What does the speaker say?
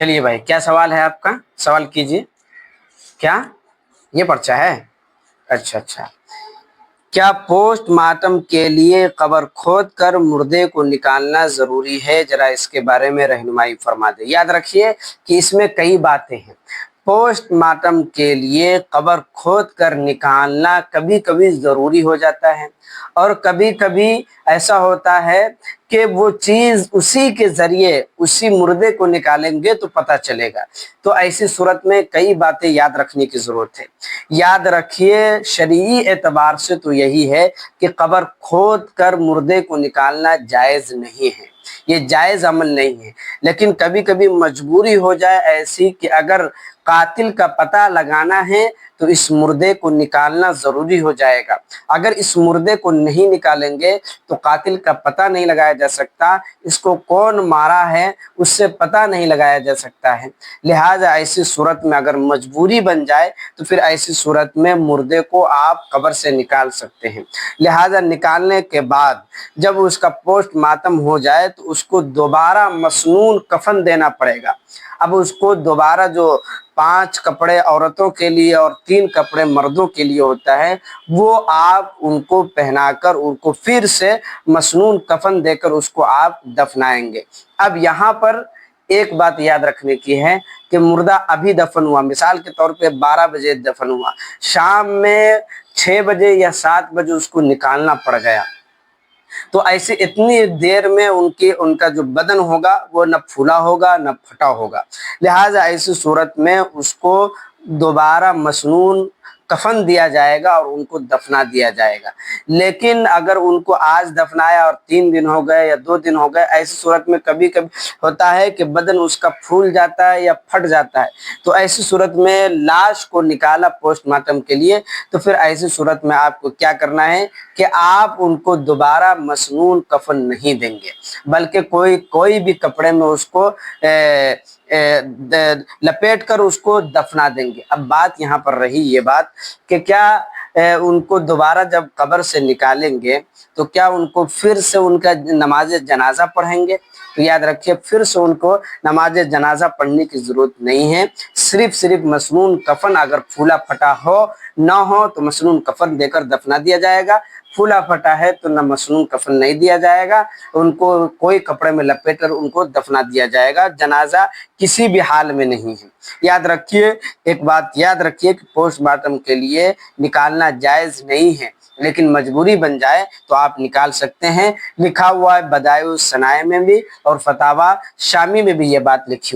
چلیے بھائی، کیا سوال ہے آپ کا؟ سوال کیجیے۔ کیا یہ پرچہ ہے؟ اچھا اچھا۔ کیا پوسٹ مارٹم کے لیے قبر کھود کر مردے کو نکالنا ضروری ہے؟ ذرا اس کے بارے میں رہنمائی فرما دیں۔ یاد رکھیے کہ اس میں کئی باتیں ہیں۔ پوسٹ مارٹم کے لیے قبر کھود کر نکالنا کبھی کبھی ضروری ہو جاتا ہے، اور کبھی کبھی ایسا ہوتا ہے کہ وہ چیز اسی کے ذریعے اسی مردے کو نکالیں گے تو پتہ چلے گا۔ تو ایسی صورت میں کئی باتیں یاد رکھنے کی ضرورت ہے۔ یاد رکھیے، شرعی اعتبار سے تو یہی ہے کہ قبر کھود کر مردے کو نکالنا جائز نہیں ہے، یہ جائز عمل نہیں ہے۔ لیکن کبھی کبھی مجبوری ہو جائے ایسی کہ اگر قاتل کا پتہ لگانا ہے تو اس مردے کو نکالنا ضروری ہو جائے گا۔ اگر اس مردے کو نہیں نکالیں گے تو قاتل کا پتہ نہیں لگایا جا سکتا، اس کو کون مارا ہے اس سے پتہ نہیں لگایا جا سکتا ہے۔ لہٰذا ایسی صورت میں اگر مجبوری بن جائے تو پھر ایسی صورت میں مردے کو آپ قبر سے نکال سکتے ہیں۔ لہٰذا نکالنے کے بعد جب اس کا پوسٹ مارٹم ہو جائے تو اس کو دوبارہ مسنون کفن دینا پڑے گا۔ اب اس کو دوبارہ جو 5 کپڑے عورتوں کے لیے اور 3 کپڑے مردوں کے لیے ہوتا ہے، وہ آپ ان کو پہنا کر ان کو پھر سے مسنون کفن دے کر اس کو آپ دفنائیں گے۔ اب یہاں پر ایک بات یاد رکھنے کی ہے کہ مردہ ابھی دفن ہوا، مثال کے طور پہ 12 بجے دفن ہوا، شام میں 6 بجے یا 7 بجے اس کو نکالنا پڑ گیا، تو ایسے اتنی دیر میں ان کا جو بدن ہوگا وہ نہ پھولا ہوگا نہ پھٹا ہوگا۔ لہٰذا ایسی صورت میں اس کو دوبارہ مسنون کفن دیا جائے گا اور ان کو دفنا دیا جائے گا۔ لیکن اگر ان کو آج دفنایا اور 3 دن ہو گئے یا 2 دن ہو گئے، ایسی صورت میں کبھی کبھی ہوتا ہے کہ بدن اس کا پھول جاتا ہے یا پھٹ جاتا ہے، تو ایسی صورت میں لاش کو نکالا پوسٹ مارٹم کے لیے، تو پھر ایسی صورت میں آپ کو کیا کرنا ہے کہ آپ ان کو دوبارہ مسنون کفن نہیں دیں گے، بلکہ کوئی بھی کپڑے میں اس کو لپیٹ کر اس کو دفنا دیں گے۔ اب بات یہاں پر رہی یہ بات کہ کیا ان کو دوبارہ جب قبر سے نکالیں گے تو کیا ان کو پھر سے ان کا نماز جنازہ پڑھیں گے؟ تو یاد رکھیے، پھر سے ان کو نماز جنازہ پڑھنے کی ضرورت نہیں ہے۔ صرف مسنون کفن اگر پھولا پھٹا ہو نہ ہو تو مسنون کفن دے کر دفنا دیا جائے گا، پھولا پھٹا ہے تو نہ مسنون کفن نہیں دیا جائے گا، ان کو کوئی کپڑے میں لپیٹ کر ان کو دفنا دیا جائے گا، جنازہ کسی بھی حال میں نہیں ہے۔ یاد رکھیے، ایک بات یاد رکھیے کہ پوسٹ مارٹم کے لیے نکالنا جائز نہیں ہے، لیکن مجبوری بن جائے تو آپ نکال سکتے ہیں۔ لکھا ہوا ہے بدائع الصنائع میں بھی اور فتاوی شامی میں بھی یہ بات لکھی ہوئی ہے۔